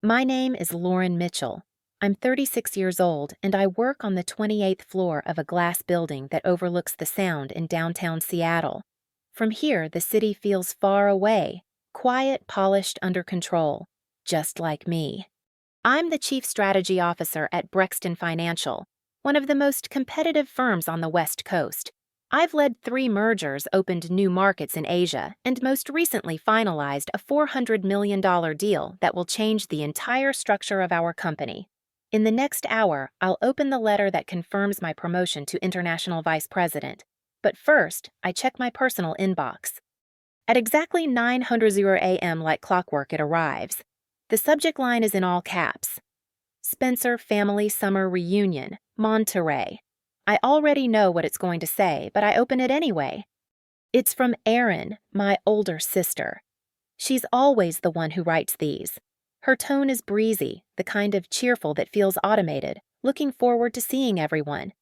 My name is Lauren Mitchell. I'm 36 years old and I work on the 28th floor of a glass building that overlooks the Sound in downtown Seattle. From here, the city feels far away, quiet, polished, under control, just like me. I'm the Chief Strategy Officer at Brexton Financial, one of the most competitive firms on the West Coast. I've led 3 mergers, opened new markets in Asia, and most recently finalized a $400 million deal that will change the entire structure of our company. In the next hour, I'll open the letter that confirms my promotion to International Vice President. But first, I check my personal inbox. At exactly 9:00 a.m. like clockwork, it arrives. The subject line is in all caps. Spencer Family Summer Reunion, Monterey. I already know what it's going to say, but I open it anyway. It's from Erin, my older sister. She's always the one who writes these. Her tone is breezy, the kind of cheerful that feels automated, looking forward to seeing everyone.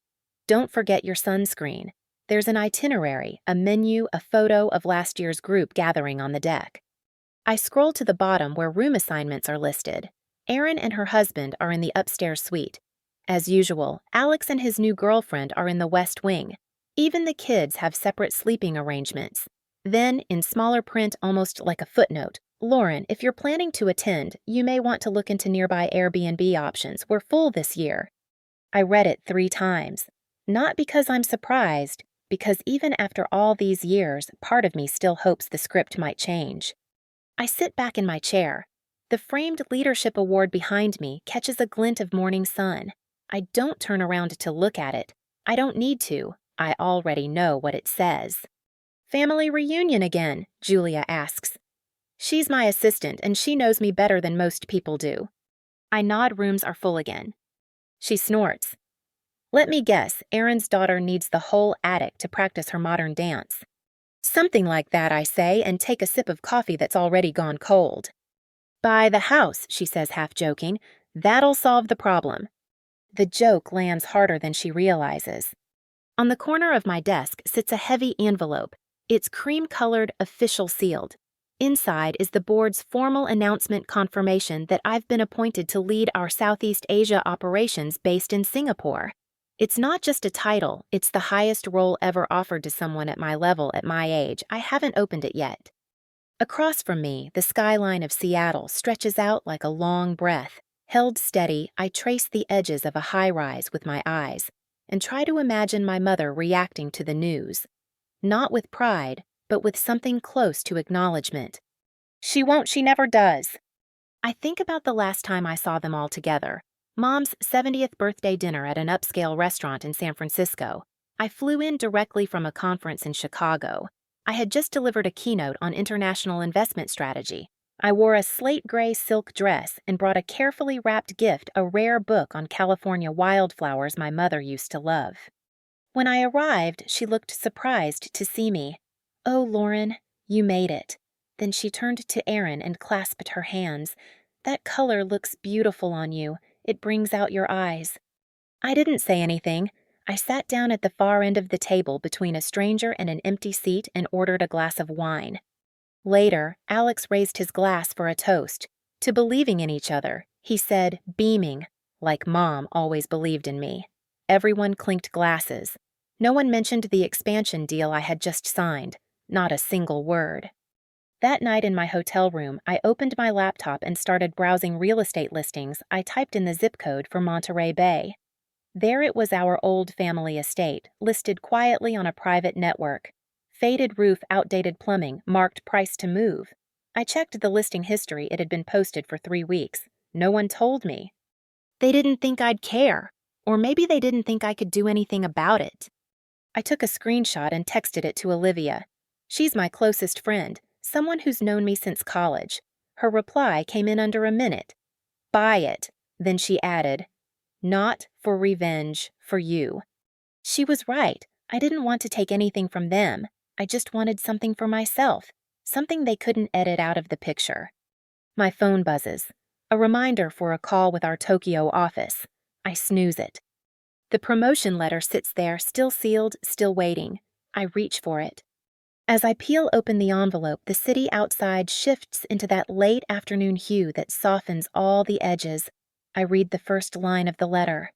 Don't forget your sunscreen. There's an itinerary, a menu, a photo of last year's group gathering on the deck. I scroll to the bottom where room assignments are listed. Erin and her husband are in the upstairs suite. As usual, Alex and his new girlfriend are in the West Wing. Even the kids have separate sleeping arrangements. Then, in smaller print almost like a footnote, Lauren, if you're planning to attend, you may want to look into nearby Airbnb options. We're full this year. I read it 3 times. Not because I'm surprised, because even after all these years, part of me still hopes the script might change. I sit back in my chair. The framed leadership award behind me catches a glint of morning sun. I don't turn around to look at it. I don't need to. I already know what it says. Family reunion again, Julia asks. She's my assistant and she knows me better than most people do. I nod. Rooms are full again. She snorts. Let me guess, Erin's daughter needs the whole attic to practice her modern dance. Something like that, I say, and take a sip of coffee that's already gone cold. Buy the house, she says, half joking. That'll solve the problem. The joke lands harder than she realizes. On the corner of my desk sits a heavy envelope. It's cream-colored, official sealed. Inside is the board's formal announcement confirmation that I've been appointed to lead our Southeast Asia operations based in Singapore. It's not just a title, it's the highest role ever offered to someone at my level at my age. I haven't opened it yet. Across from me, the skyline of Seattle stretches out like a long breath. Held steady, I trace the edges of a high-rise with my eyes and try to imagine my mother reacting to the news. Not with pride, but with something close to acknowledgement. She won't, she never does. I think about the last time I saw them all together. Mom's 70th birthday dinner at an upscale restaurant in San Francisco. I flew in directly from a conference in Chicago. I had just delivered a keynote on international investment strategy. I wore a slate gray silk dress and brought a carefully wrapped gift, a rare book on California wildflowers my mother used to love. When I arrived, she looked surprised to see me. Oh, Lauren, you made it. Then she turned to Erin and clasped her hands. That color looks beautiful on you. It brings out your eyes. I didn't say anything. I sat down at the far end of the table between a stranger and an empty seat and ordered a glass of wine. Later, Alex raised his glass for a toast. To believing in each other, he said, beaming, like Mom always believed in me. Everyone clinked glasses. No one mentioned the expansion deal I had just signed. Not a single word. That night in my hotel room, I opened my laptop and started browsing real estate listings. I typed in the zip code for Monterey Bay. There it was, our old family estate, listed quietly on a private network. Faded roof, outdated plumbing, marked price to move. I checked the listing history. It had been posted for 3 weeks. No one told me. They didn't think I'd care. Or maybe they didn't think I could do anything about it. I took a screenshot and texted it to Olivia. She's my closest friend, someone who's known me since college. Her reply came in under a minute. Buy it. Then she added, not for revenge, for you. She was right. I didn't want to take anything from them. I just wanted something for myself, something they couldn't edit out of the picture. My phone buzzes. A reminder for a call with our Tokyo office. I snooze it. The promotion letter sits there, still sealed, still waiting. I reach for it. As I peel open the envelope, the city outside shifts into that late afternoon hue that softens all the edges. I read the first line of the letter.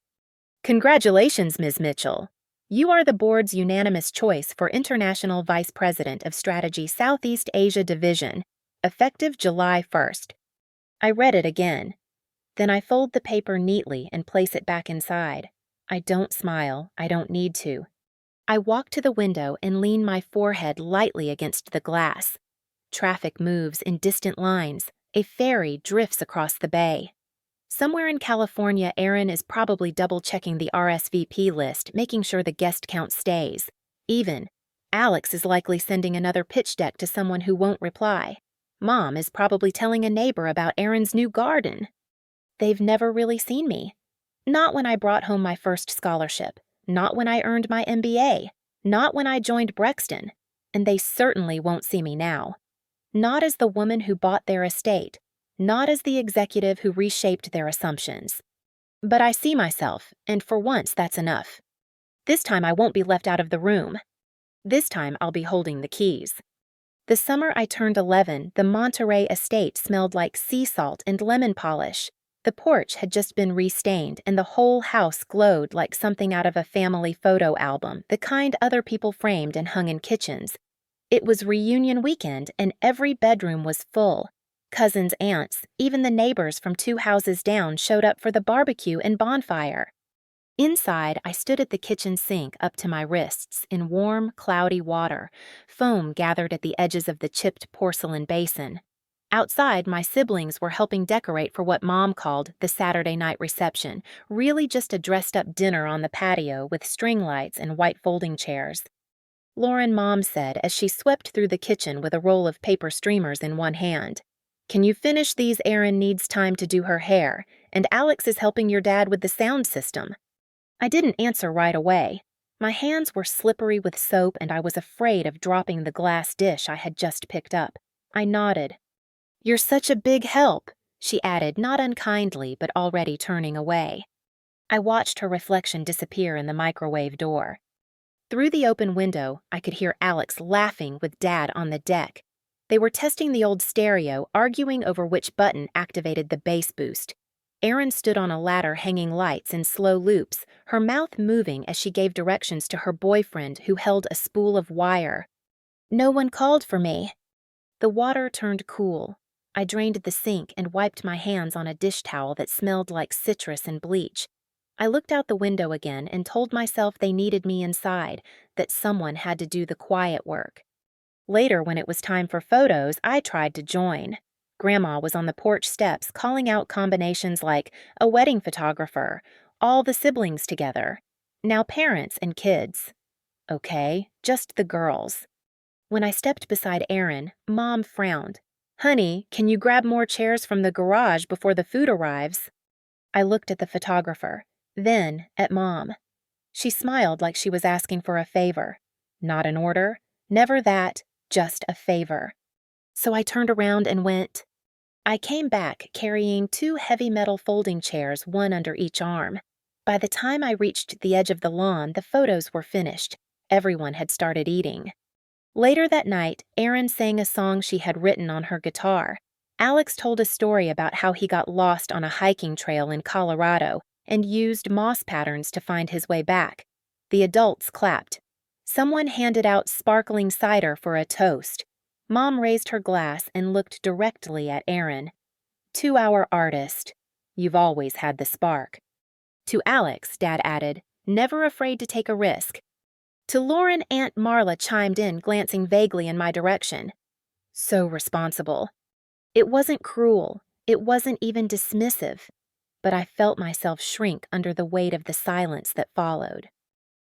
Congratulations, Ms. Mitchell. You are the board's unanimous choice for International Vice President of Strategy Southeast Asia Division, effective July 1st. I read it again. Then I fold the paper neatly and place it back inside. I don't smile. I don't need to. I walk to the window and lean my forehead lightly against the glass. Traffic moves in distant lines. A ferry drifts across the bay. Somewhere in California, Aaron is probably double-checking the RSVP list, making sure the guest count stays. Even, Alex is likely sending another pitch deck to someone who won't reply. Mom is probably telling a neighbor about Aaron's new garden. They've never really seen me. Not when I brought home my first scholarship. Not when I earned my MBA. Not when I joined Brexton. And they certainly won't see me now. Not as the woman who bought their estate. Not as the executive who reshaped their assumptions. But I see myself, and for once that's enough. This time I won't be left out of the room. This time I'll be holding the keys. The summer I turned 11, the Monterey estate smelled like sea salt and lemon polish. The porch had just been restained, and the whole house glowed like something out of a family photo album, the kind other people framed and hung in kitchens. It was reunion weekend, and every bedroom was full. Cousins, aunts, even the neighbors from 2 houses down showed up for the barbecue and bonfire. Inside, I stood at the kitchen sink up to my wrists in warm, cloudy water. Foam gathered at the edges of the chipped porcelain basin. Outside, my siblings were helping decorate for what Mom called the Saturday night reception, really just a dressed-up dinner on the patio with string lights and white folding chairs. Lauren, Mom said as she swept through the kitchen with a roll of paper streamers in one hand. Can you finish these? Erin needs time to do her hair, and Alex is helping your dad with the sound system. I didn't answer right away. My hands were slippery with soap, and I was afraid of dropping the glass dish I had just picked up. I nodded. You're such a big help, she added, not unkindly, but already turning away. I watched her reflection disappear in the microwave door. Through the open window, I could hear Alex laughing with Dad on the deck. They were testing the old stereo, arguing over which button activated the bass boost. Erin stood on a ladder hanging lights in slow loops, her mouth moving as she gave directions to her boyfriend who held a spool of wire. No one called for me. The water turned cool. I drained the sink and wiped my hands on a dish towel that smelled like citrus and bleach. I looked out the window again and told myself they needed me inside, that someone had to do the quiet work. Later, when it was time for photos, I tried to join. Grandma was on the porch steps calling out combinations like a wedding photographer, all the siblings together, now parents and kids. Okay, just the girls. When I stepped beside Erin, Mom frowned. Honey, can you grab more chairs from the garage before the food arrives? I looked at the photographer, then at Mom. She smiled like she was asking for a favor. Not an order, never that, just a favor. So I turned around and went. I came back carrying 2 heavy metal folding chairs, one under each arm. By the time I reached the edge of the lawn, the photos were finished. Everyone had started eating. Later that night, Erin sang a song she had written on her guitar. Alex told a story about how he got lost on a hiking trail in Colorado and used moss patterns to find his way back. The adults clapped. Someone handed out sparkling cider for a toast. Mom raised her glass and looked directly at Erin. To our artist. You've always had the spark. To Alex, Dad added, never afraid to take a risk. To Lauren, Aunt Marla chimed in, glancing vaguely in my direction. So responsible. It wasn't cruel. It wasn't even dismissive. But I felt myself shrink under the weight of the silence that followed.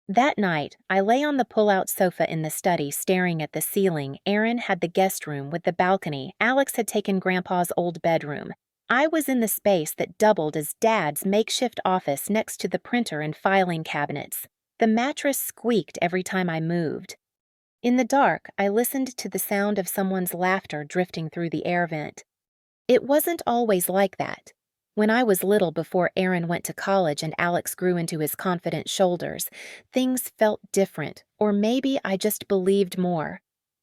That night, I lay on the pull-out sofa in the study staring at the ceiling. Erin had the guest room with the balcony. Alex had taken Grandpa's old bedroom. I was in the space that doubled as Dad's makeshift office next to the printer and filing cabinets. The mattress squeaked every time I moved. In the dark, I listened to the sound of someone's laughter drifting through the air vent. It wasn't always like that. When I was little, before Erin went to college and Alex grew into his confident shoulders, things felt different, or maybe I just believed more.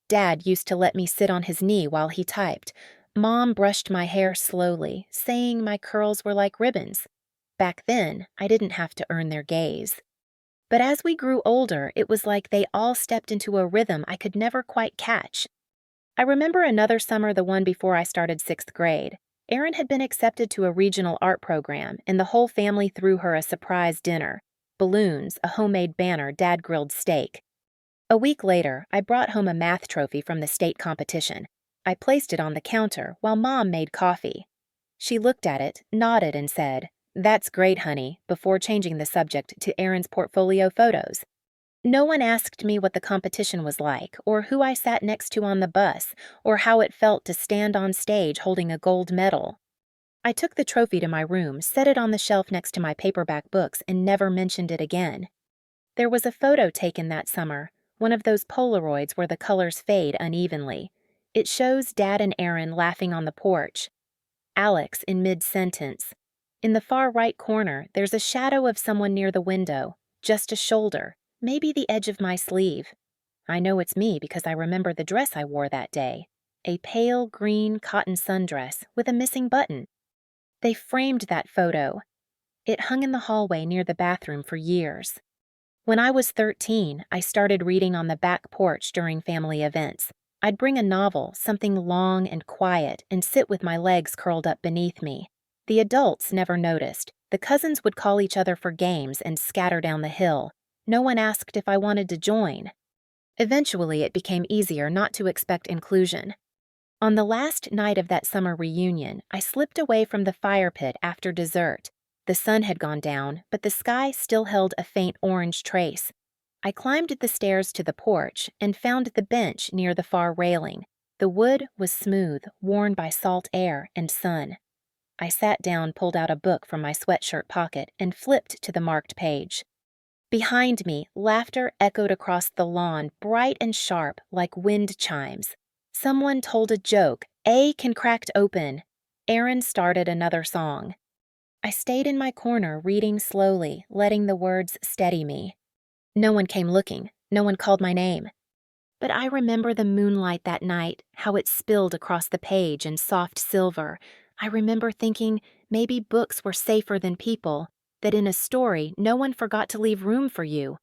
Dad used to let me sit on his knee while he typed. Mom brushed my hair slowly, saying my curls were like ribbons. Back then, I didn't have to earn their gaze. But as we grew older, it was like they all stepped into a rhythm I could never quite catch. I remember another summer, the one before I started 6th grade. Erin had been accepted to a regional art program, and the whole family threw her a surprise dinner. Balloons, a homemade banner, Dad grilled steak. A week later, I brought home a math trophy from the state competition. I placed it on the counter while Mom made coffee. She looked at it, nodded, and said, "That's great, honey," before changing the subject to Erin's portfolio photos. No one asked me what the competition was like, or who I sat next to on the bus, or how it felt to stand on stage holding a gold medal. I took the trophy to my room, set it on the shelf next to my paperback books, and never mentioned it again. There was a photo taken that summer, one of those Polaroids where the colors fade unevenly. It shows Dad and Erin laughing on the porch. Alex in mid-sentence. In the far right corner, there's a shadow of someone near the window, just a shoulder, maybe the edge of my sleeve. I know it's me because I remember the dress I wore that day, a pale green cotton sundress with a missing button. They framed that photo. It hung in the hallway near the bathroom for years. When I was 13, I started reading on the back porch during family events. I'd bring a novel, something long and quiet, and sit with my legs curled up beneath me. The adults never noticed. The cousins would call each other for games and scatter down the hill. No one asked if I wanted to join. Eventually, it became easier not to expect inclusion. On the last night of that summer reunion, I slipped away from the fire pit after dessert. The sun had gone down, but the sky still held a faint orange trace. I climbed the stairs to the porch and found the bench near the far railing. The wood was smooth, worn by salt air and sun. I sat down, pulled out a book from my sweatshirt pocket, and flipped to the marked page. Behind me, laughter echoed across the lawn, bright and sharp, like wind chimes. Someone told a joke. "A can cracked open." Erin started another song. I stayed in my corner, reading slowly, letting the words steady me. No one came looking. No one called my name. But I remember the moonlight that night, how it spilled across the page in soft silver. I remember thinking maybe books were safer than people, that in a story no one forgot to leave room for you.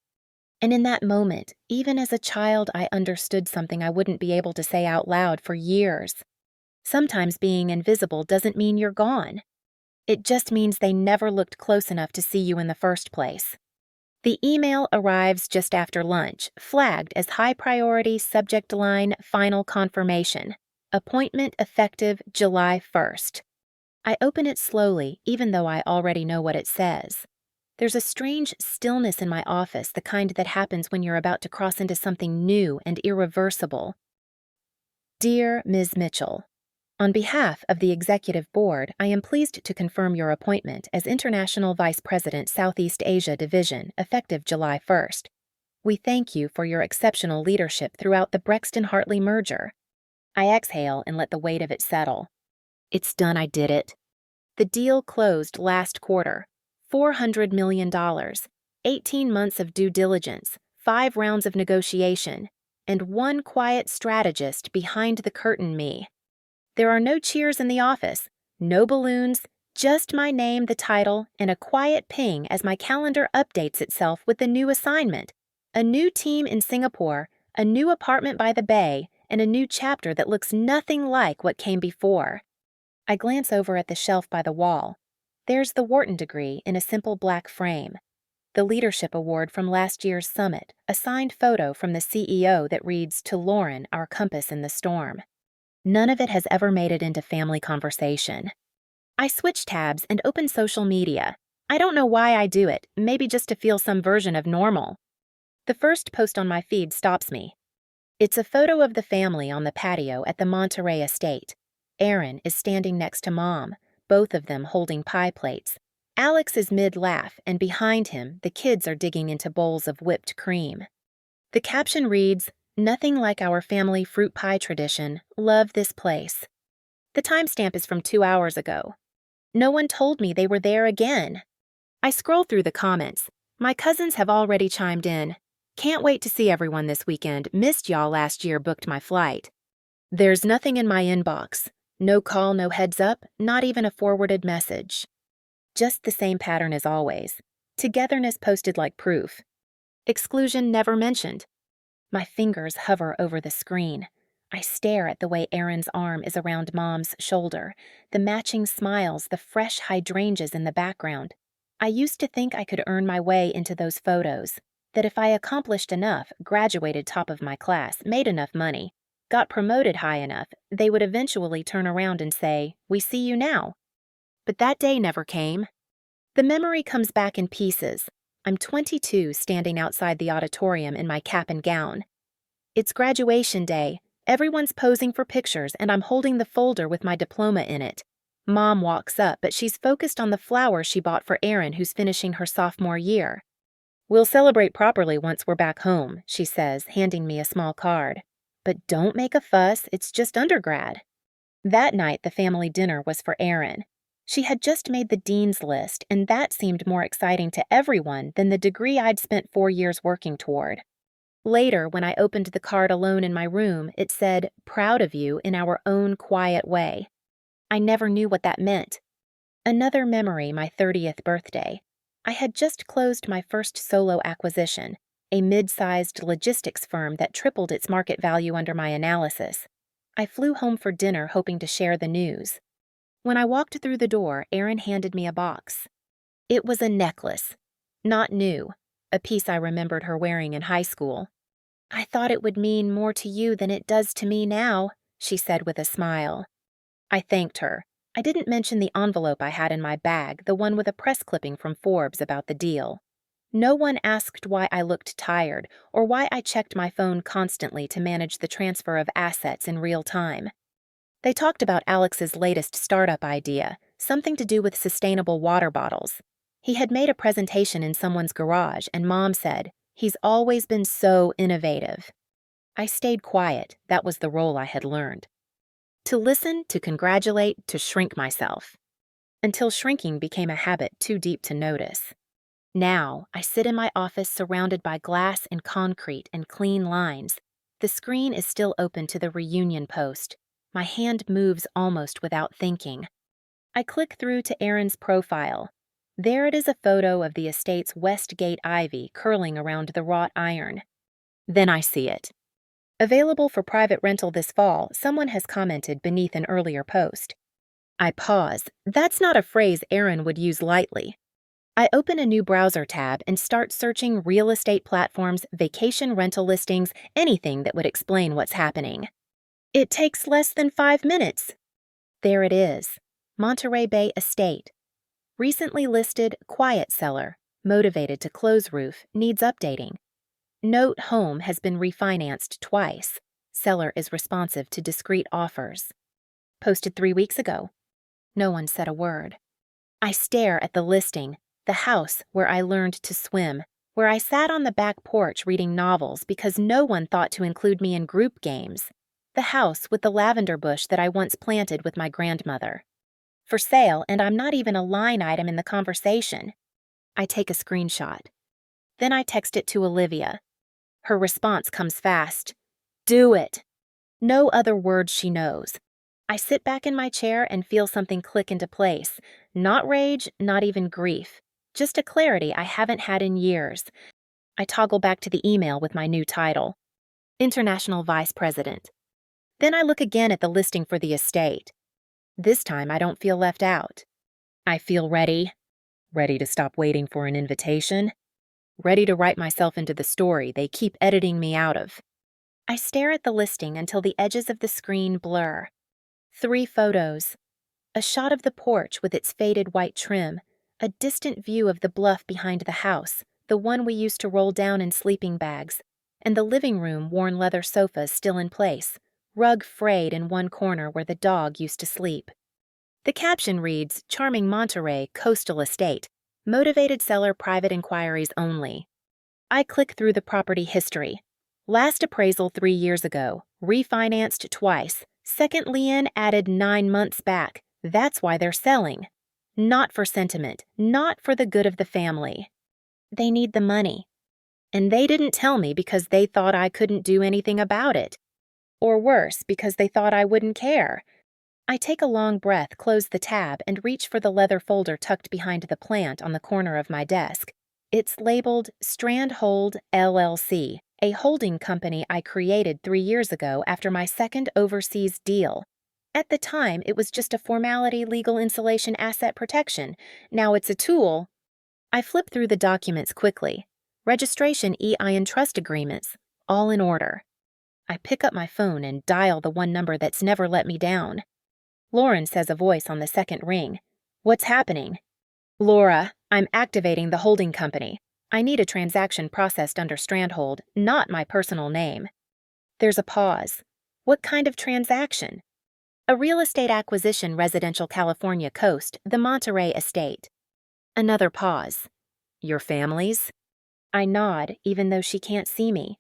And in that moment, even as a child, I understood something I wouldn't be able to say out loud for years. Sometimes being invisible doesn't mean you're gone. It just means they never looked close enough to see you in the first place. The email arrives just after lunch, flagged as high priority, subject line, final confirmation. Appointment effective July 1st. I open it slowly, even though I already know what it says. There's a strange stillness in my office, the kind that happens when you're about to cross into something new and irreversible. Dear Ms. Mitchell, on behalf of the Executive Board, I am pleased to confirm your appointment as International Vice President, Southeast Asia Division, effective July 1st. We thank you for your exceptional leadership throughout the Brexton-Hartley merger. I exhale and let the weight of it settle. It's done, I did it. The deal closed last quarter. $400 million, 18 months of due diligence, 5 rounds of negotiation, and one quiet strategist behind the curtain, me. There are no cheers in the office, no balloons, just my name, the title, and a quiet ping as my calendar updates itself with the new assignment. A new team in Singapore, a new apartment by the bay, and a new chapter that looks nothing like what came before. I glance over at the shelf by the wall. There's the Wharton degree in a simple black frame. The leadership award from last year's summit, a signed photo from the CEO that reads, "To Lauren, our compass in the storm." None of it has ever made it into family conversation. I switch tabs and open social media. I don't know why I do it, maybe just to feel some version of normal. The first post on my feed stops me. It's a photo of the family on the patio at the Monterey estate. Erin is standing next to Mom, both of them holding pie plates. Alex is mid-laugh, and behind him, the kids are digging into bowls of whipped cream. The caption reads, "Nothing like our family fruit pie tradition. Love this place." The timestamp is from 2 hours ago. No one told me they were there again. I scroll through the comments. My cousins have already chimed in. Can't wait to see everyone this weekend. Missed y'all last year, booked my flight. There's nothing in my inbox. No call, no heads up, not even a forwarded message. Just the same pattern as always. Togetherness posted like proof. Exclusion never mentioned. My fingers hover over the screen. I stare at the way Erin's arm is around Mom's shoulder, the matching smiles, the fresh hydrangeas in the background. I used to think I could earn my way into those photos, that if I accomplished enough, graduated top of my class, made enough money, got promoted high enough, they would eventually turn around and say, "We see you now." But that day never came. The memory comes back in pieces. I'm 22, standing outside the auditorium in my cap and gown. It's graduation day. Everyone's posing for pictures, and I'm holding the folder with my diploma in it. Mom walks up, but she's focused on the flowers she bought for Erin, who's finishing her sophomore year. "We'll celebrate properly once we're back home," she says, handing me a small card. "But don't make a fuss, it's just undergrad." That night, the family dinner was for Erin. She had just made the dean's list, and that seemed more exciting to everyone than the degree I'd spent 4 years working toward. Later, when I opened the card alone in my room, it said, "Proud of you," in our own quiet way. I never knew what that meant. Another memory, my 30th birthday. I had just closed my first solo acquisition, a mid-sized logistics firm that tripled its market value under my analysis. I flew home for dinner hoping to share the news. When I walked through the door, Erin handed me a box. It was a necklace. Not new, a piece I remembered her wearing in high school. "I thought it would mean more to you than it does to me now," she said with a smile. I thanked her. I didn't mention the envelope I had in my bag, the one with a press clipping from Forbes about the deal. No one asked why I looked tired or why I checked my phone constantly to manage the transfer of assets in real time. They talked about Alex's latest startup idea, something to do with sustainable water bottles. He had made a presentation in someone's garage, and Mom said, "He's always been so innovative." I stayed quiet. That was the role I had learned. To listen, to congratulate, to shrink myself. Until shrinking became a habit too deep to notice. Now, I sit in my office surrounded by glass and concrete and clean lines. The screen is still open to the reunion post. My hand moves almost without thinking. I click through to Erin's profile. There it is, a photo of the estate's west gate ivy curling around the wrought iron. Then I see it. "Available for private rental this fall," someone has commented beneath an earlier post. I pause. That's not a phrase Erin would use lightly. I open a new browser tab and start searching real estate platforms, vacation rental listings, anything that would explain what's happening. It takes less than 5 minutes. There it is. Monterey Bay Estate. Recently listed, quiet seller, motivated to close roof, needs updating. Note: home has been refinanced twice. Seller is responsive to discreet offers. Posted 3 weeks ago. No one said a word. I stare at the listing, the house where I learned to swim, where I sat on the back porch reading novels because no one thought to include me in group games. The house with the lavender bush that I once planted with my grandmother. For sale, and I'm not even a line item in the conversation. I take a screenshot. Then I text it to Olivia. Her response comes fast. "Do it." No other words she knows. I sit back in my chair and feel something click into place. Not rage, not even grief. Just a clarity I haven't had in years. I toggle back to the email with my new title. International Vice President. Then I look again at the listing for the estate. This time I don't feel left out. I feel ready. Ready to stop waiting for an invitation. Ready to write myself into the story they keep editing me out of. I stare at the listing until the edges of the screen blur. 3 photos. A shot of the porch with its faded white trim, a distant view of the bluff behind the house, the one we used to roll down in sleeping bags, and the living room worn leather sofas still in place, rug frayed in one corner where the dog used to sleep. The caption reads, "Charming Monterey, Coastal Estate. Motivated seller, private inquiries only." I click through the property history. Last appraisal 3 years ago. Refinanced twice. Second lien added 9 months back. That's why they're selling. Not for sentiment. Not for the good of the family. They need the money. And they didn't tell me because they thought I couldn't do anything about it. Or worse, because they thought I wouldn't care. I take a long breath, close the tab, and reach for the leather folder tucked behind the plant on the corner of my desk. It's labeled Strandhold LLC, a holding company I created 3 years ago after my second overseas deal. At the time, it was just a formality legal insulation asset protection. Now it's a tool. I flip through the documents quickly. Registration EIN trust agreements, all in order. I pick up my phone and dial the one number that's never let me down. Lauren says a voice on the second ring. What's happening? Laura, I'm activating the holding company. I need a transaction processed under Strandhold, not my personal name. There's a pause. What kind of transaction? A real estate acquisition, residential California coast, the Monterey estate. Another pause. Your family's? I nod, even though she can't see me.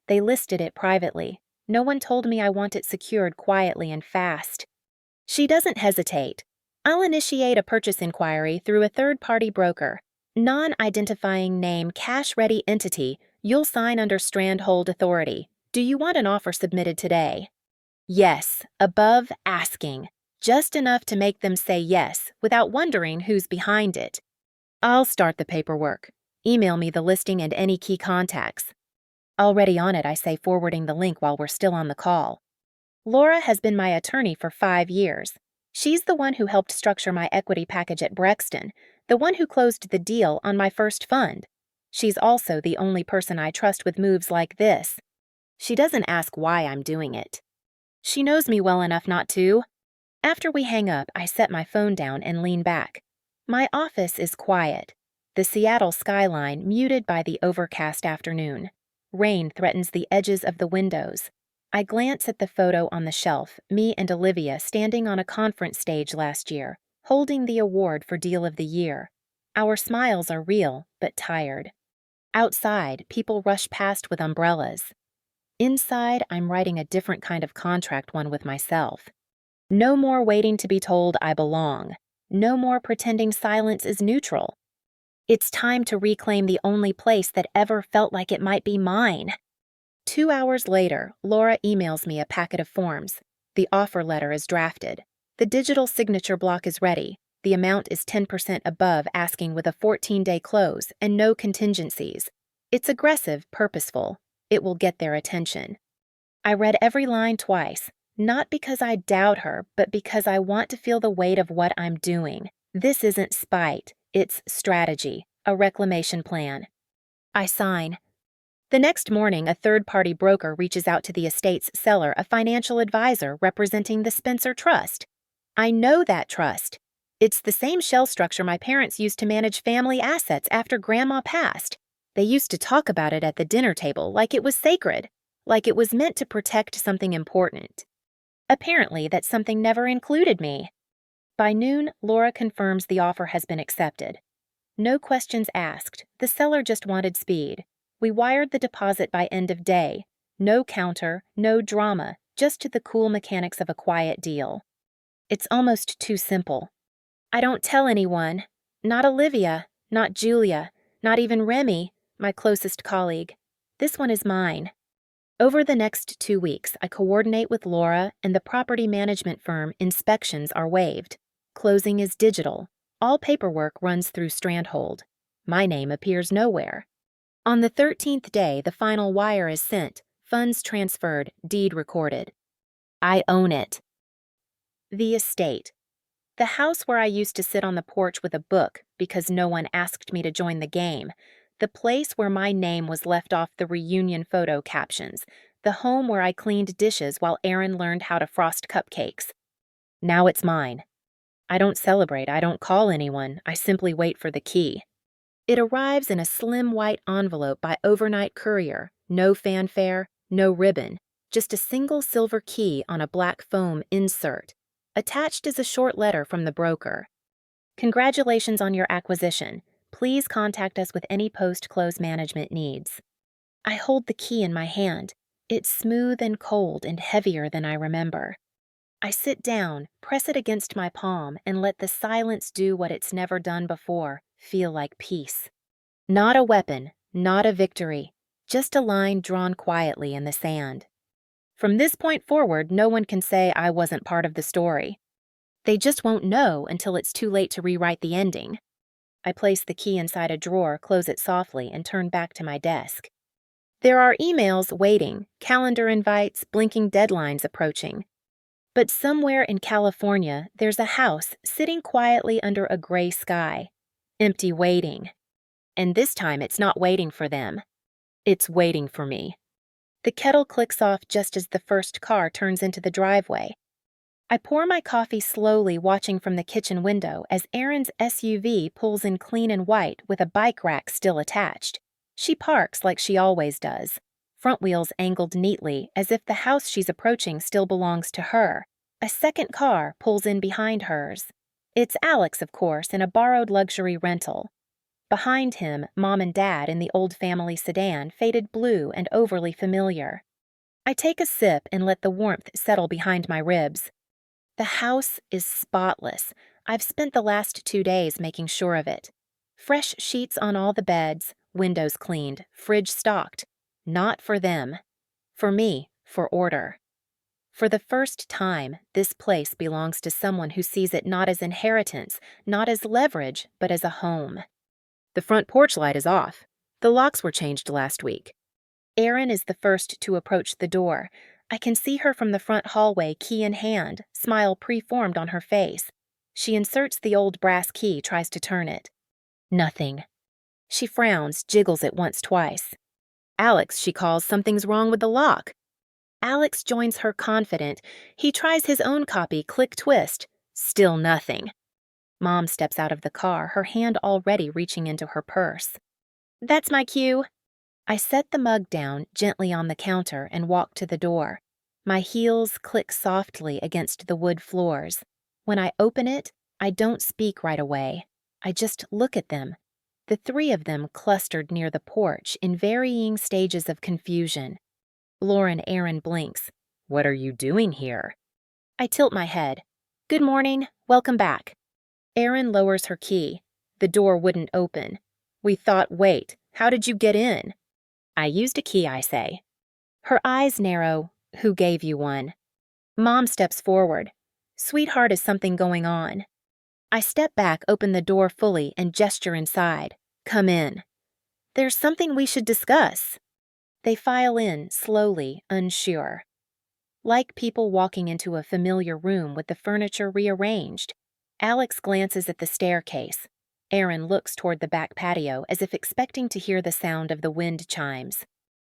They listed it privately. No one told me I want it secured quietly and fast. She doesn't hesitate. I'll initiate a purchase inquiry through a third-party broker. Non-identifying name cash-ready entity. You'll sign under Strandhold authority. Do you want an offer submitted today? Yes, above asking. Just enough to make them say yes, without wondering who's behind it. I'll start the paperwork. Email me the listing and any key contacts. Already on it, I say, forwarding the link while we're still on the call. Laura has been my attorney for 5 years. She's the one who helped structure my equity package at Brexton, the one who closed the deal on my first fund. She's also the only person I trust with moves like this. She doesn't ask why I'm doing it. She knows me well enough not to. After we hang up, I set my phone down and lean back. My office is quiet. The Seattle skyline muted by the overcast afternoon. Rain threatens the edges of the windows. I glance at the photo on the shelf, me and Olivia standing on a conference stage last year, holding the award for Deal of the Year. Our smiles are real, but tired. Outside, people rush past with umbrellas. Inside, I'm writing a different kind of contract, one with myself. No more waiting to be told I belong. No more pretending silence is neutral. It's time to reclaim the only place that ever felt like it might be mine. 2 hours later, Laura emails me a packet of forms. The offer letter is drafted. The digital signature block is ready. The amount is 10% above asking with a 14-day close and no contingencies. It's aggressive, purposeful. It will get their attention. I read every line twice, not because I doubt her, but because I want to feel the weight of what I'm doing. This isn't spite, it's strategy, a reclamation plan. I sign. The next morning, a third-party broker reaches out to the estate's seller, a financial advisor representing the Spencer Trust. I know that trust. It's the same shell structure my parents used to manage family assets after Grandma passed. They used to talk about it at the dinner table like it was sacred, like it was meant to protect something important. Apparently, that something never included me. By noon, Laura confirms the offer has been accepted. No questions asked. The seller just wanted speed. We wired the deposit by end of day. No counter, no drama, just the cool mechanics of a quiet deal. It's almost too simple. I don't tell anyone. Not Olivia, not Julia, not even Remy, my closest colleague. This one is mine. Over the next 2 weeks, I coordinate with Laura and the property management firm. Inspections are waived. Closing is digital. All paperwork runs through Strandhold. My name appears nowhere. On the 13th day, the final wire is sent, funds transferred, deed recorded. I own it. The estate. The house where I used to sit on the porch with a book because no one asked me to join the game. The place where my name was left off the reunion photo captions. The home where I cleaned dishes while Aaron learned how to frost cupcakes. Now it's mine. I don't celebrate, I don't call anyone, I simply wait for the key. It arrives in a slim white envelope by overnight courier. No fanfare, no ribbon, just a single silver key on a black foam insert. Attached is a short letter from the broker. Congratulations on your acquisition. Please contact us with any post-close management needs. I hold the key in my hand. It's smooth and cold and heavier than I remember. I sit down, press it against my palm, and let the silence do what it's never done before, feel like peace. Not a weapon, not a victory, just a line drawn quietly in the sand. From this point forward, no one can say I wasn't part of the story. They just won't know until it's too late to rewrite the ending. I place the key inside a drawer, close it softly, and turn back to my desk. There are emails waiting, calendar invites, blinking deadlines approaching. But somewhere in California, there's a house sitting quietly under a gray sky, empty, waiting. And this time it's not waiting for them. It's waiting for me. The kettle clicks off just as the first car turns into the driveway. I pour my coffee slowly, watching from the kitchen window as Erin's SUV pulls in clean and white with a bike rack still attached. She parks like she always does, front wheels angled neatly as if the house she's approaching still belongs to her. A second car pulls in behind hers. It's Alex, of course, in a borrowed luxury rental. Behind him, Mom and Dad in the old family sedan, faded blue and overly familiar. I take a sip and let the warmth settle behind my ribs. The house is spotless. I've spent the last 2 days making sure of it. Fresh sheets on all the beds, windows cleaned, fridge stocked. Not for them. For me, for order. For the first time, this place belongs to someone who sees it not as inheritance, not as leverage, but as a home. The front porch light is off. The locks were changed last week. Erin is the first to approach the door. I can see her from the front hallway, key in hand, smile preformed on her face. She inserts the old brass key, tries to turn it. Nothing. She frowns, jiggles it once, twice. Alex, she calls, something's wrong with the lock. Alex joins her confident. He tries his own copy, click, twist. Still nothing. Mom steps out of the car, her hand already reaching into her purse. That's my cue. I set the mug down gently on the counter and walk to the door. My heels click softly against the wood floors. When I open it, I don't speak right away. I just look at them. The three of them clustered near the porch in varying stages of confusion. Lauren Erin blinks. What are you doing here? I tilt my head. Good morning. Welcome back. Erin lowers her key. The door wouldn't open. We thought, wait, how did you get in? I used a key, I say. Her eyes narrow. Who gave you one? Mom steps forward. Sweetheart, is something going on? I step back, open the door fully, and gesture inside. Come in. There's something we should discuss. They file in, slowly, unsure. Like people walking into a familiar room with the furniture rearranged. Alex glances at the staircase. Erin looks toward the back patio as if expecting to hear the sound of the wind chimes.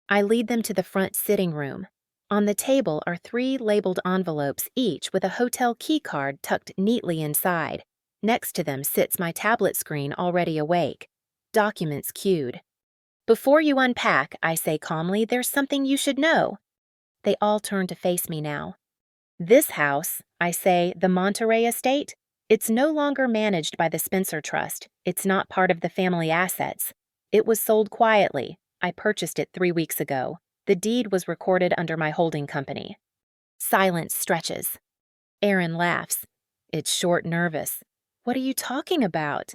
I lead them to the front sitting room. On the table are 3 labeled envelopes, each with a hotel key card tucked neatly inside. Next to them sits my tablet screen already awake. Documents queued. Before you unpack, I say calmly, there's something you should know. They all turn to face me now. This house, I say, the Monterey estate, it's no longer managed by the Spencer Trust. It's not part of the family assets. It was sold quietly. I purchased it 3 weeks ago. The deed was recorded under my holding company. Silence stretches. Erin laughs. It's short, nervous. What are you talking about?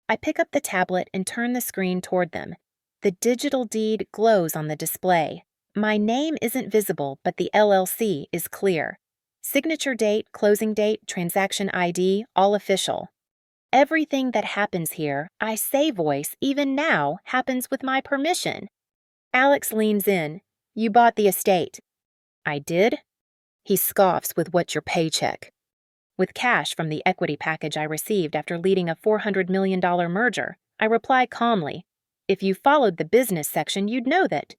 I pick up the tablet and turn the screen toward them. The digital deed glows on the display. My name isn't visible, but the LLC is clear. Signature date, closing date, transaction ID, all official. Everything that happens here, I say voice, even now, happens with my permission. Alex leans in. You bought the estate. I did? He scoffs with what's your paycheck? With cash from the equity package I received after leading a $400 million merger, I reply calmly. If you followed the business section, you'd know that.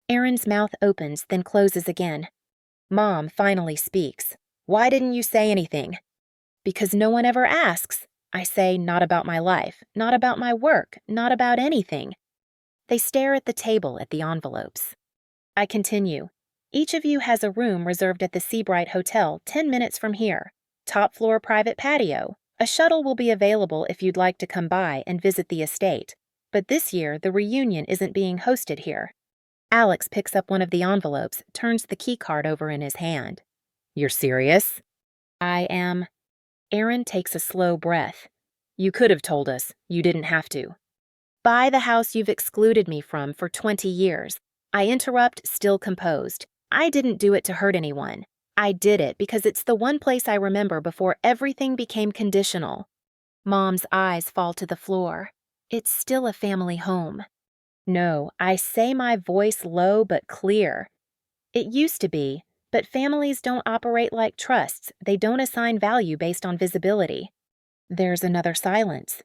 Erin's mouth opens, then closes again. Mom finally speaks. Why didn't you say anything? Because no one ever asks. I say, not about my life, not about my work, not about anything. They stare at the table at the envelopes. I continue. Each of you has a room reserved at the Seabright Hotel 10 minutes from here. Top floor private patio. A shuttle will be available if you'd like to come by and visit the estate. But this year, the reunion isn't being hosted here. Alex picks up one of the envelopes, turns the key card over in his hand. You're serious? I am. Erin takes a slow breath. You could have told us. You didn't have to. Buy the house you've excluded me from for 20 years. I interrupt, still composed. I didn't do it to hurt anyone. I did it because it's the one place I remember before everything became conditional. Mom's eyes fall to the floor. It's still a family home. No, I say my voice low but clear. It used to be, but families don't operate like trusts. They don't assign value based on visibility. There's another silence.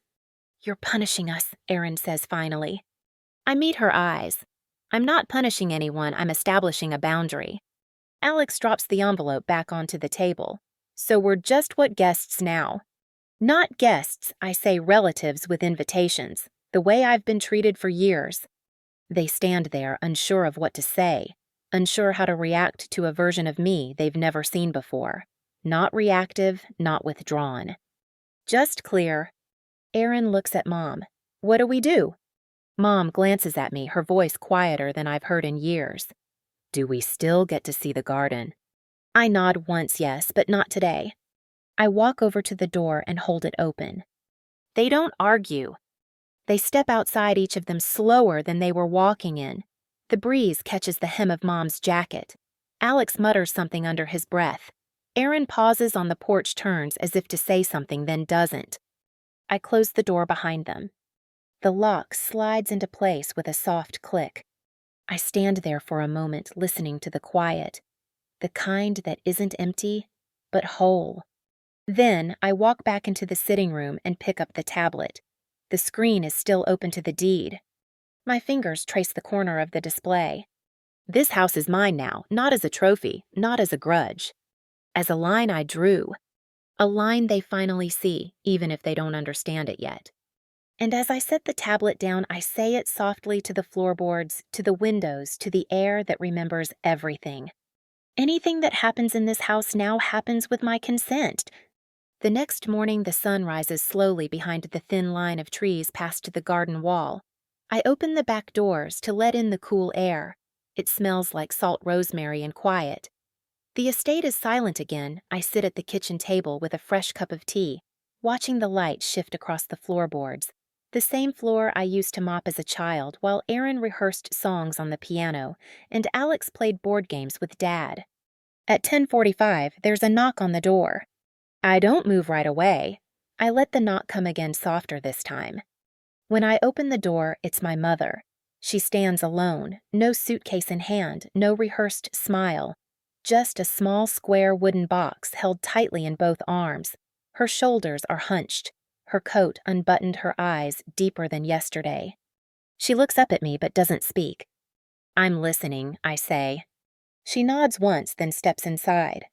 You're punishing us, Erin says finally. I meet her eyes. I'm not punishing anyone, I'm establishing a boundary. Alex drops the envelope back onto the table. So we're just what guests now. Not guests, I say relatives with invitations, the way I've been treated for years. They stand there unsure of what to say, unsure how to react to a version of me they've never seen before. Not reactive, not withdrawn. Just clear. Erin looks at Mom. What do we do? Mom glances at me, her voice quieter than I've heard in years. Do we still get to see the garden? I nod once yes, but not today. I walk over to the door and hold it open. They don't argue. They step outside, each of them slower than they were walking in. The breeze catches the hem of Mom's jacket. Alex mutters something under his breath. Erin pauses on the porch, turns as if to say something, then doesn't. I close the door behind them. The lock slides into place with a soft click. I stand there for a moment, listening to the quiet, the kind that isn't empty, but whole. Then I walk back into the sitting room and pick up the tablet. The screen is still open to the deed. My fingers trace the corner of the display. This house is mine now, not as a trophy, not as a grudge. As a line I drew. A line they finally see, even if they don't understand it yet. And as I set the tablet down, I say it softly to the floorboards, to the windows, to the air that remembers everything. Anything that happens in this house now happens with my consent. The next morning, the sun rises slowly behind the thin line of trees past the garden wall. I open the back doors to let in the cool air. It smells like salt rosemary and quiet. The estate is silent again. I sit at the kitchen table with a fresh cup of tea, watching the light shift across the floorboards. The same floor I used to mop as a child, while Erin rehearsed songs on the piano and Alex played board games with Dad. At 10:45, there's a knock on the door. I don't move right away. I let the knock come again, softer this time. When I open the door, it's my mother. She stands alone, no suitcase in hand, no rehearsed smile. Just a small square wooden box held tightly in both arms. Her shoulders are hunched. Her coat unbuttoned, her eyes deeper than yesterday. She looks up at me but doesn't speak. I'm listening, I say. She nods once, then steps inside.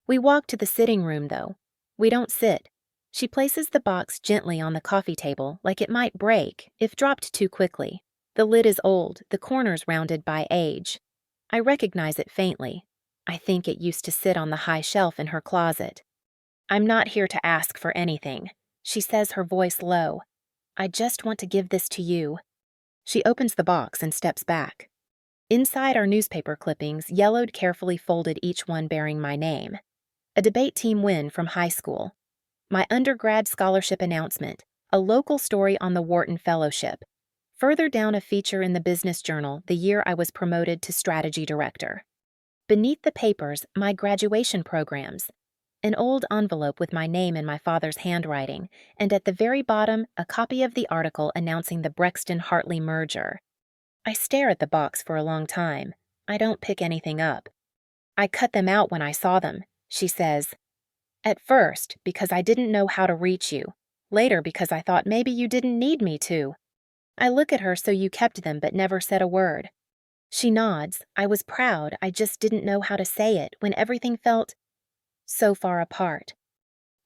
We walk to the sitting room, though. We don't sit. She places the box gently on the coffee table, like it might break if dropped too quickly. The lid is old, the corners rounded by age. I recognize it faintly. I think it used to sit on the high shelf in her closet. I'm not here to ask for anything. She says, her voice low. I just want to give this to you. She opens the box and steps back. Inside are newspaper clippings, yellowed, carefully folded, each one bearing my name. A debate team win from high school. My undergrad scholarship announcement. A local story on the Wharton Fellowship. Further down, a feature in the Business Journal the year I was promoted to strategy director. Beneath the papers, my graduation programs. An old envelope with my name in my father's handwriting, and at the very bottom, a copy of the article announcing the Brexton-Hartley merger. I stare at the box for a long time. I don't pick anything up. I cut them out when I saw them, she says. At first, because I didn't know how to reach you. Later, because I thought maybe you didn't need me to. I look at her, so you kept them but never said a word. She nods. I was proud, I just didn't know how to say it when everything felt so far apart.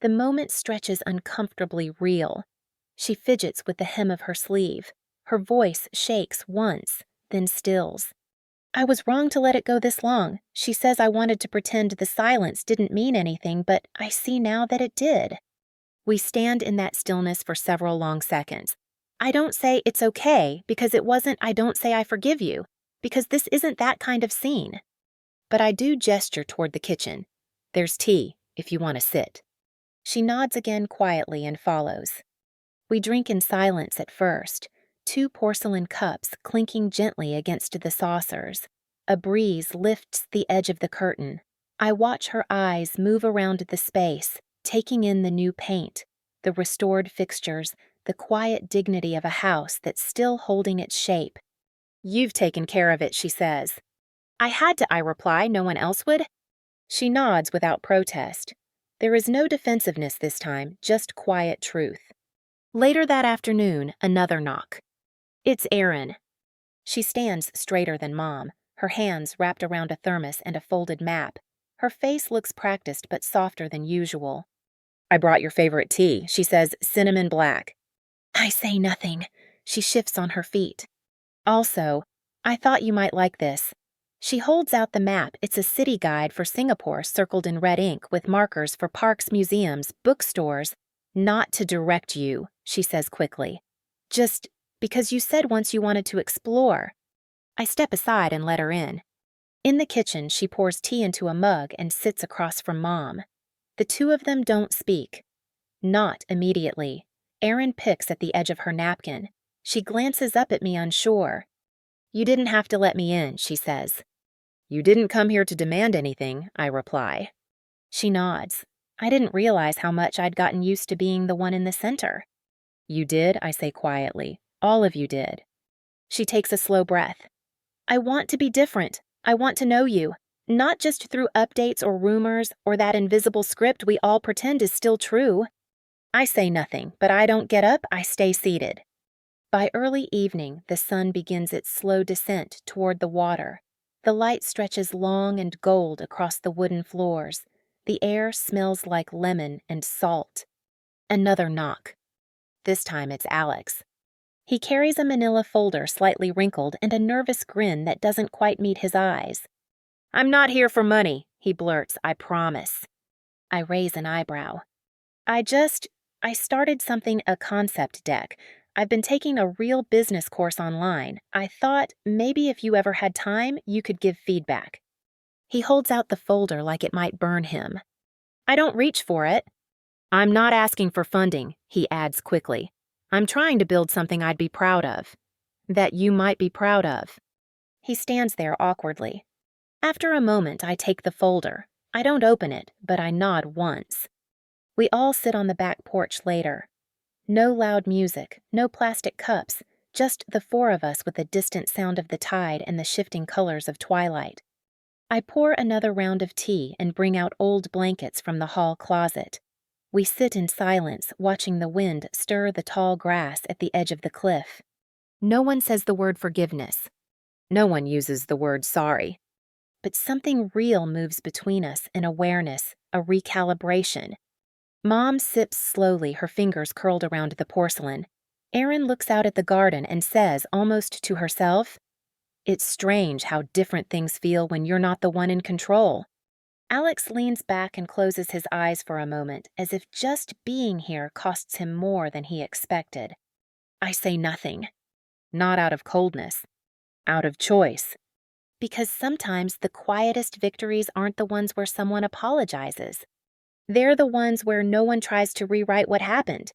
The moment stretches uncomfortably real. She fidgets with the hem of her sleeve. Her voice shakes once, then stills. I was wrong to let it go this long. She says I wanted to pretend the silence didn't mean anything, but I see now that it did. We stand in that stillness for several long seconds. I don't say it's okay, because it wasn't I don't say I forgive you, because this isn't that kind of scene. But I do gesture toward the kitchen. There's tea, if you want to sit. She nods again quietly and follows. We drink in silence at first, 2 porcelain cups clinking gently against the saucers. A breeze lifts the edge of the curtain. I watch her eyes move around the space, taking in the new paint, the restored fixtures, the quiet dignity of a house that's still holding its shape. "You've taken care of it," she says. "I had to," I reply. "No one else would?" She nods without protest. There is no defensiveness this time, just quiet truth. Later that afternoon, another knock. It's Erin. She stands straighter than Mom, her hands wrapped around a thermos and a folded map. Her face looks practiced but softer than usual. "I brought your favorite tea," she says, "cinnamon black." I say nothing. She shifts on her feet. "Also, I thought you might like this." She holds out the map. It's a city guide for Singapore circled in red ink with markers for parks, museums, bookstores. "Not to direct you," she says quickly. "Just because you said once you wanted to explore." I step aside and let her in. In the kitchen, she pours tea into a mug and sits across from Mom. The two of them don't speak. Not immediately. Erin picks at the edge of her napkin. She glances up at me unsure. "You didn't have to let me in," she says. "You didn't come here to demand anything," I reply. She nods. I didn't realize how much I'd gotten used to being the one in the center. "You did," I say quietly. "All of you did." She takes a slow breath. "I want to be different. I want to know you. Not just through updates or rumors or that invisible script we all pretend is still true." I say nothing, but I don't get up. I stay seated. By early evening, the sun begins its slow descent toward the water. The light stretches long and gold across the wooden floors. The air smells like lemon and salt. Another knock. This time it's Alex. He carries a manila folder slightly wrinkled and a nervous grin that doesn't quite meet his eyes. "I'm not here for money," he blurts. "I promise." I raise an eyebrow. I started something, a concept deck. I've been taking a real business course online. I thought maybe if you ever had time, you could give feedback." He holds out the folder like it might burn him. I don't reach for it. "I'm not asking for funding," he adds quickly. "I'm trying to build something I'd be proud of. That you might be proud of." He stands there awkwardly. After a moment, I take the folder. I don't open it, but I nod once. We all sit on the back porch later. No loud music, no plastic cups, just the four of us with the distant sound of the tide and the shifting colors of twilight. I pour another round of tea and bring out old blankets from the hall closet. We sit in silence, watching the wind stir the tall grass at the edge of the cliff. No one says the word forgiveness. No one uses the word sorry. But something real moves between us, an awareness, a recalibration. Mom sips slowly, her fingers curled around the porcelain. Erin looks out at the garden and says, almost to herself, "It's strange how different things feel when you're not the one in control." Alex leans back and closes his eyes for a moment, as if just being here costs him more than he expected. I say nothing. Not out of coldness. Out of choice. Because sometimes the quietest victories aren't the ones where someone apologizes. They're the ones where no one tries to rewrite what happened.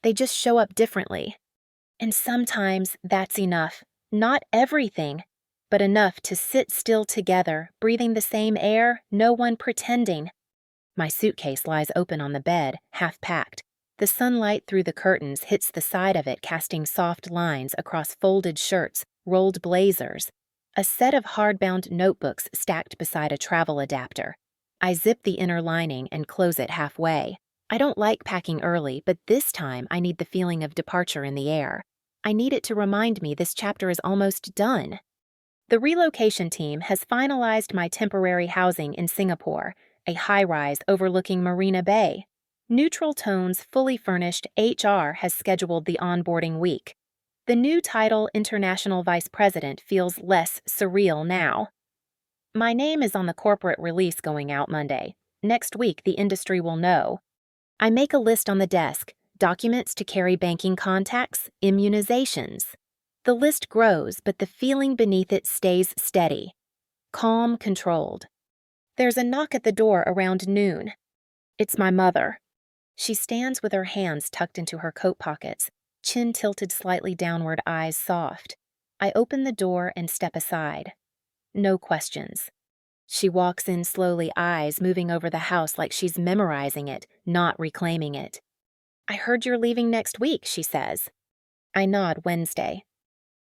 They just show up differently. And sometimes that's enough. Not everything, but enough to sit still together, breathing the same air, no one pretending. My suitcase lies open on the bed, half packed. The sunlight through the curtains hits the side of it, casting soft lines across folded shirts, rolled blazers. A set of hardbound notebooks stacked beside a travel adapter. I zip the inner lining and close it halfway. I don't like packing early, but this time I need the feeling of departure in the air. I need it to remind me this chapter is almost done. The relocation team has finalized my temporary housing in Singapore, a high-rise overlooking Marina Bay. Neutral tones, fully furnished, HR has scheduled the onboarding week. The new title, International Vice President, feels less surreal now. My name is on the corporate release going out Monday. Next week, the industry will know. I make a list on the desk, documents to carry banking contacts, immunizations. The list grows, but the feeling beneath it stays steady. Calm, controlled. There's a knock at the door around noon. It's my mother. She stands with her hands tucked into her coat pockets. chin tilted slightly downward, eyes soft. I open the door and step aside. No questions. She walks in slowly, eyes moving over the house like she's memorizing it, not reclaiming it. "I heard you're leaving next week," she says. I nod. Wednesday.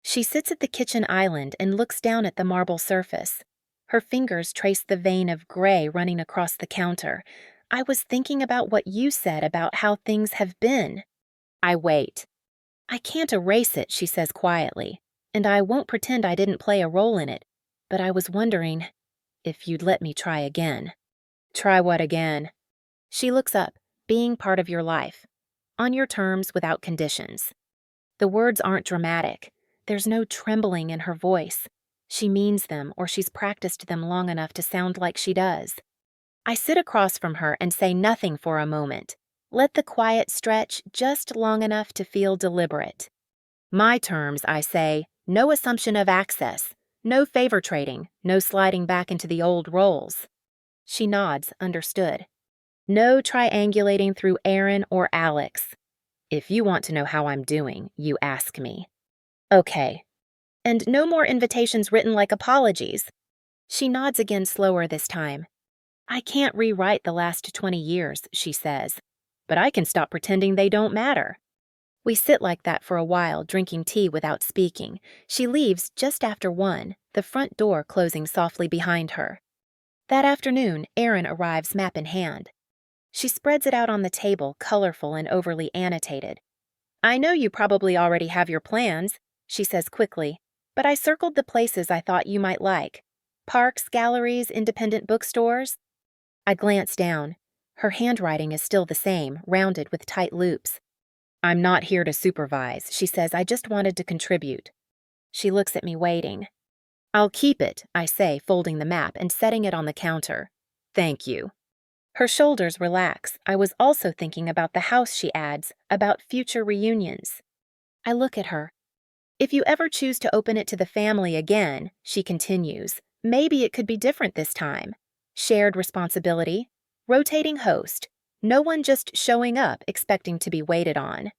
She sits at the kitchen island and looks down at the marble surface. Her fingers trace the vein of gray running across the counter. "I was thinking about what you said about how things have been." I wait. "I can't erase it," she says quietly, "and I won't pretend I didn't play a role in it. But I was wondering if you'd let me try again." "Try what again?" She looks up. "Being part of your life. On your terms, without conditions." The words aren't dramatic. There's no trembling in her voice. She means them, or she's practiced them long enough to sound like she does. I sit across from her and say nothing for a moment. Let the quiet stretch just long enough to feel deliberate. "My terms," I say, "no assumption of access. No favor trading, no sliding back into the old roles." She nods, understood. "No triangulating through Aaron or Alex. If you want to know how I'm doing, you ask me." "Okay. And no more invitations written like apologies." She nods again, slower this time. "I can't rewrite the last 20 years, she says. "But I can stop pretending they don't matter." We sit like that for a while, drinking tea without speaking. She leaves just after 1, the front door closing softly behind her. That afternoon, Erin arrives, map in hand. She spreads it out on the table, colorful and overly annotated. "I know you probably already have your plans," she says quickly, "but I circled the places I thought you might like. Parks, galleries, independent bookstores." I glance down. Her handwriting is still the same, rounded with tight loops. "I'm not here to supervise," she says. "I just wanted to contribute." She looks at me, waiting. "I'll keep it," I say, folding the map and setting it on the counter. "Thank you." Her shoulders relax. I was also thinking about the house, she adds, about future reunions. I look at her. "If you ever choose to open it to the family again," she continues, "maybe it could be different this time. Shared responsibility, rotating host, no one just showing up expecting to be waited on."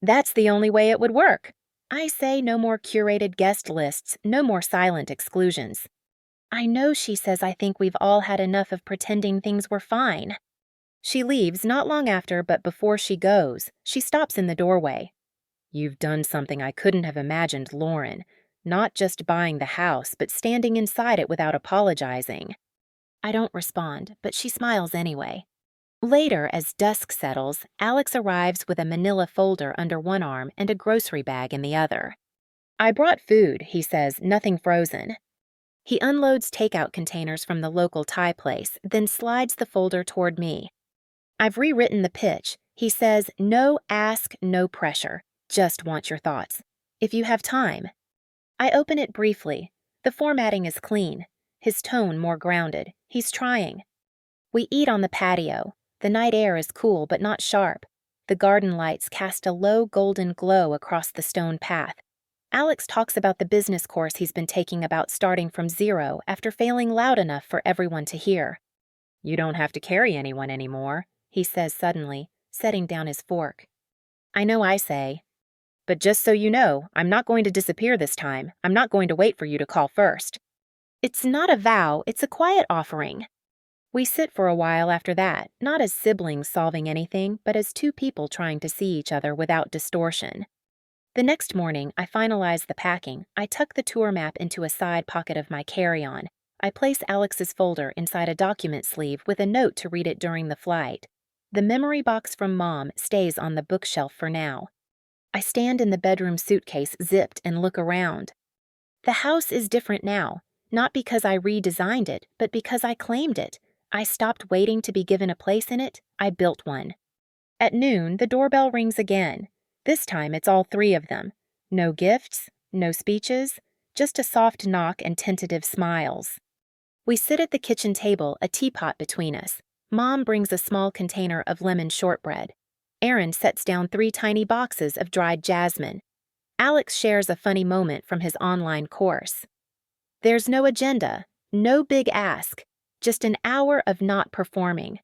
"That's the only way it would work." I say, "No more curated guest lists, no more silent exclusions." "I know," she says. "I think we've all had enough of pretending things were fine." She leaves not long after, but before she goes, she stops in the doorway. "You've done something I couldn't have imagined, Lauren. Not just buying the house, but standing inside it without apologizing." I don't respond, but she smiles anyway. Later, as dusk settles, Alex arrives with a manila folder under one arm and a grocery bag in the other. "I brought food," he says, "nothing frozen." He unloads takeout containers from the local Thai place, then slides the folder toward me. "I've rewritten the pitch." He says, "No ask, no pressure. Just want your thoughts. If you have time." I open it briefly. The formatting is clean. His tone more grounded. He's trying. We eat on the patio. The night air is cool but not sharp. The garden lights cast a low golden glow across the stone path. Alex talks about the business course he's been taking about starting from zero after failing loud enough for everyone to hear. "You don't have to carry anyone anymore," he says suddenly, setting down his fork. "I know," I say. "But just so you know, I'm not going to disappear this time. I'm not going to wait for you to call first." It's not a vow, it's a quiet offering. We sit for a while after that, not as siblings solving anything, but as two people trying to see each other without distortion. The next morning, I finalize the packing. I tuck the tour map into a side pocket of my carry-on. I place Alex's folder inside a document sleeve with a note to read it during the flight. The memory box from Mom stays on the bookshelf for now. I stand in the bedroom suitcase, zipped, and look around. The house is different now, not because I redesigned it, but because I claimed it. I stopped waiting to be given a place in it. I built one. At noon, the doorbell rings again. This time, it's all three of them. No gifts, no speeches, just a soft knock and tentative smiles. We sit at the kitchen table, a teapot between us. Mom brings a small container of lemon shortbread. Aaron sets down 3 tiny boxes of dried jasmine. Alex shares a funny moment from his online course. There's no agenda, no big ask, just an hour of not performing.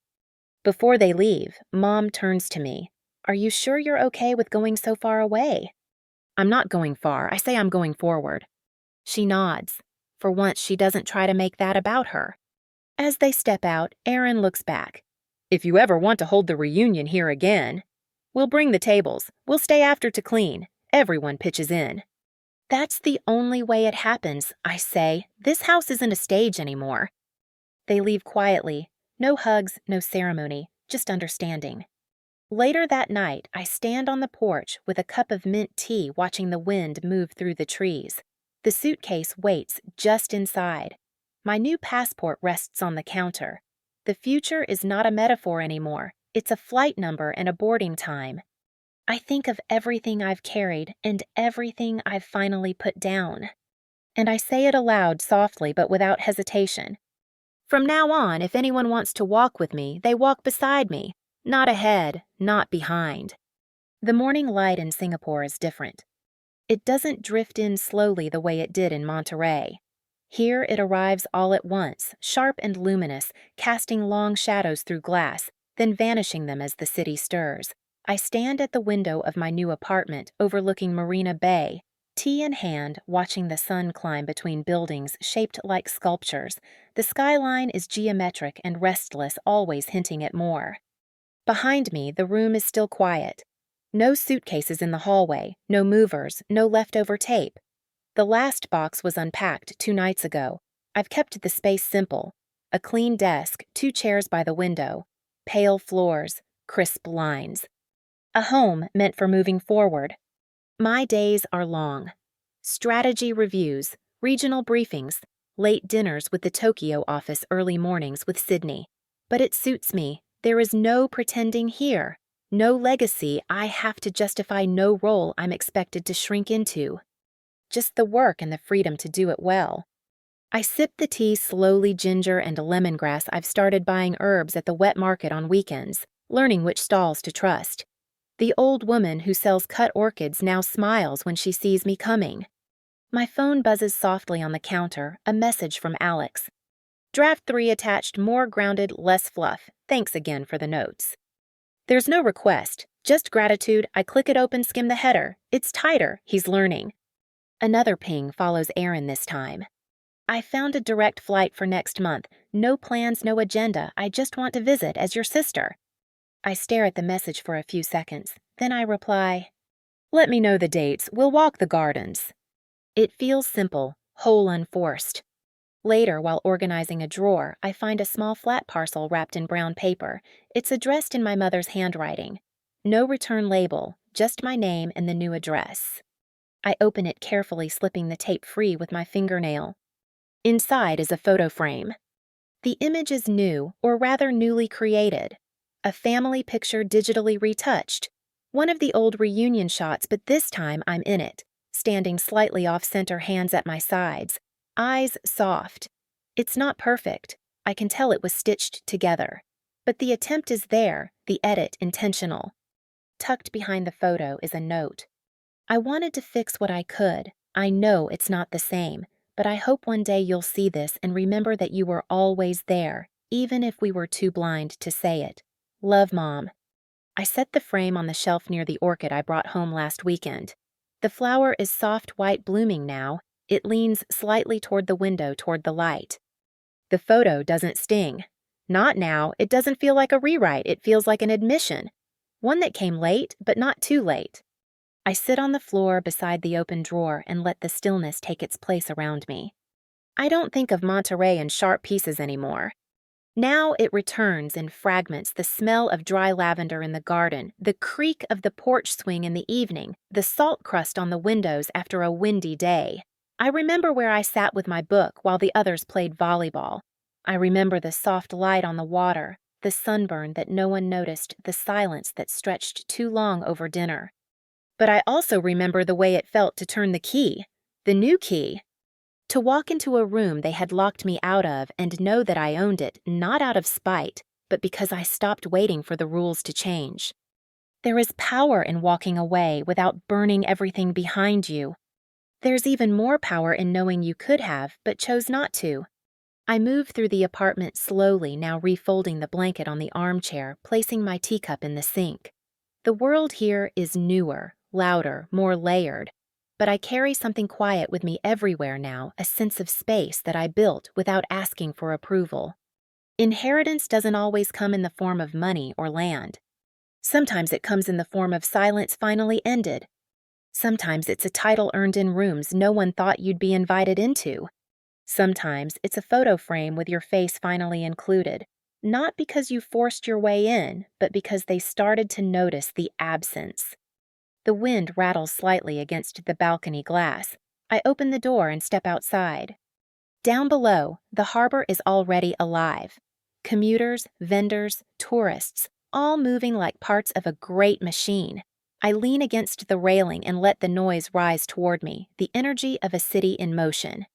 Before they leave, Mom turns to me. Are you sure you're okay with going so far away? I'm not going far. I say I'm going forward. She nods. For once, she doesn't try to make that about her. As they step out, Aaron looks back. If you ever want to hold the reunion here again, we'll bring the tables. We'll stay after to clean. Everyone pitches in. That's the only way it happens, I say. This house isn't a stage anymore. They leave quietly. No hugs, no ceremony, just understanding. Later that night, I stand on the porch with a cup of mint tea watching the wind move through the trees. The suitcase waits just inside. My new passport rests on the counter. The future is not a metaphor anymore. It's a flight number and a boarding time. I think of everything I've carried and everything I've finally put down. And I say it aloud softly but without hesitation. From now on, if anyone wants to walk with me, they walk beside me. Not ahead, not behind. The morning light in Singapore is different. It doesn't drift in slowly the way it did in Monterey. Here it arrives all at once, sharp and luminous, casting long shadows through glass, then vanishing them as the city stirs. I stand at the window of my new apartment overlooking Marina Bay, tea in hand, watching the sun climb between buildings shaped like sculptures. The skyline is geometric and restless, always hinting at more. Behind me, the room is still quiet. No suitcases in the hallway, no movers, no leftover tape. The last box was unpacked 2 nights ago. I've kept the space simple. A clean desk, 2 chairs by the window, pale floors, crisp lines. A home meant for moving forward. My days are long. Strategy reviews, regional briefings, late dinners with the Tokyo office, early mornings with Sydney. But it suits me. There is no pretending here. No legacy I have to justify, no role I'm expected to shrink into. Just the work and the freedom to do it well. I sip the tea slowly, ginger and lemongrass. I've started buying herbs at the wet market on weekends, learning which stalls to trust. The old woman who sells cut orchids now smiles when she sees me coming. My phone buzzes softly on the counter, a message from Alex. Draft 3 attached, more grounded, less fluff. Thanks again for the notes. There's no request, just gratitude. I click it open, skim the header. It's tighter, he's learning. Another ping follows Aaron this time. I found a direct flight for next month. No plans, no agenda. I just want to visit as your sister. I stare at the message for a few seconds. Then I reply, let me know the dates. We'll walk the gardens. It feels simple, whole, unforced. Later, while organizing a drawer, I find a small flat parcel wrapped in brown paper. It's addressed in my mother's handwriting. No return label, just my name and the new address. I open it carefully, slipping the tape free with my fingernail. Inside is a photo frame. The image is new, or rather newly created. A family picture digitally retouched. One of the old reunion shots, but this time I'm in it, standing slightly off-center, hands at my sides. Eyes soft. It's not perfect. I can tell it was stitched together. But the attempt is there, the edit intentional. Tucked behind the photo is a note. I wanted to fix what I could. I know it's not the same, but I hope one day you'll see this and remember that you were always there, even if we were too blind to say it. Love, Mom. I set the frame on the shelf near the orchid I brought home last weekend. The flower is soft white, blooming now. It leans slightly toward the window, toward the light. The photo doesn't sting. Not now. It doesn't feel like a rewrite. It feels like an admission. One that came late, but not too late. I sit on the floor beside the open drawer and let the stillness take its place around me. I don't think of Monterey in sharp pieces anymore. Now it returns in fragments, the smell of dry lavender in the garden, the creak of the porch swing in the evening, the salt crust on the windows after a windy day. I remember where I sat with my book while the others played volleyball. I remember the soft light on the water, the sunburn that no one noticed, the silence that stretched too long over dinner. But I also remember the way it felt to turn the key, the new key. To walk into a room they had locked me out of and know that I owned it, not out of spite, but because I stopped waiting for the rules to change. There is power in walking away without burning everything behind you. There's even more power in knowing you could have, but chose not to. I move through the apartment slowly, now refolding the blanket on the armchair, placing my teacup in the sink. The world here is newer, louder, more layered, but I carry something quiet with me everywhere now, a sense of space that I built without asking for approval. Inheritance doesn't always come in the form of money or land. Sometimes it comes in the form of silence finally ended. Sometimes it's a title earned in rooms no one thought you'd be invited into. Sometimes it's a photo frame with your face finally included, not because you forced your way in, but because they started to notice the absence. The wind rattles slightly against the balcony glass. I open the door and step outside. Down below, the harbor is already alive. Commuters, vendors, tourists, all moving like parts of a great machine. I lean against the railing and let the noise rise toward me, the energy of a city in motion.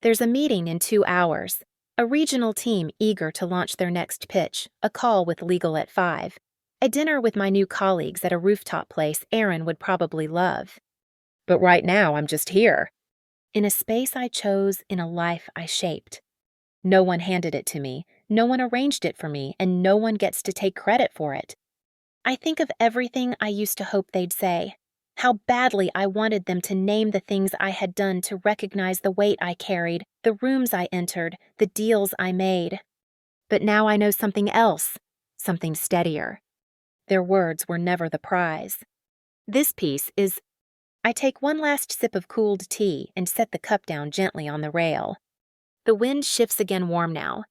There's a meeting in 2 hours, a regional team eager to launch their next pitch, a call with legal at 5, a dinner with my new colleagues at a rooftop place Aaron would probably love. But right now, I'm just here. In a space I chose, in a life I shaped. No one handed it to me, no one arranged it for me, and no one gets to take credit for it. I think of everything I used to hope they'd say, how badly I wanted them to name the things I had done to recognize the weight I carried, the rooms I entered, the deals I made. But now I know something else, something steadier. Their words were never the prize. This piece is... I take one last sip of cooled tea and set the cup down gently on the rail. The wind shifts again warm now.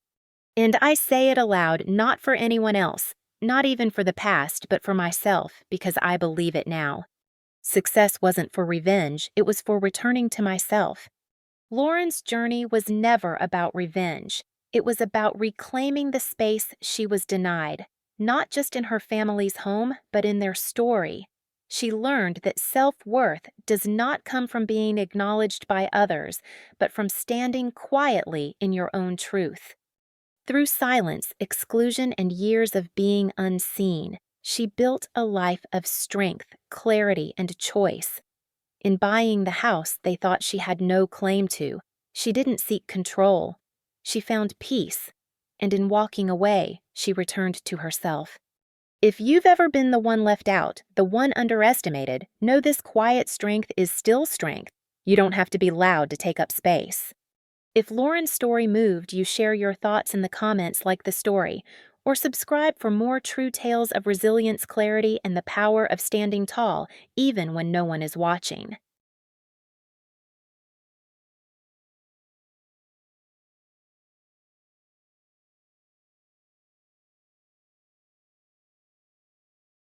And I say it aloud, not for anyone else, not even for the past, but for myself, because I believe it now. Success wasn't for revenge, it was for returning to myself. Lauren's journey was never about revenge. It was about reclaiming the space she was denied, not just in her family's home, but in their story. She learned that self-worth does not come from being acknowledged by others, but from standing quietly in your own truth. Through silence, exclusion, and years of being unseen, she built a life of strength, clarity, and choice. In buying the house they thought she had no claim to, she didn't seek control. She found peace, and in walking away, she returned to herself. If you've ever been the one left out, the one underestimated, know this quiet strength is still strength. You don't have to be loud to take up space. If Lauren's story moved you, share your thoughts in the comments like the story, or subscribe for more true tales of resilience, clarity, and the power of standing tall, even when no one is watching.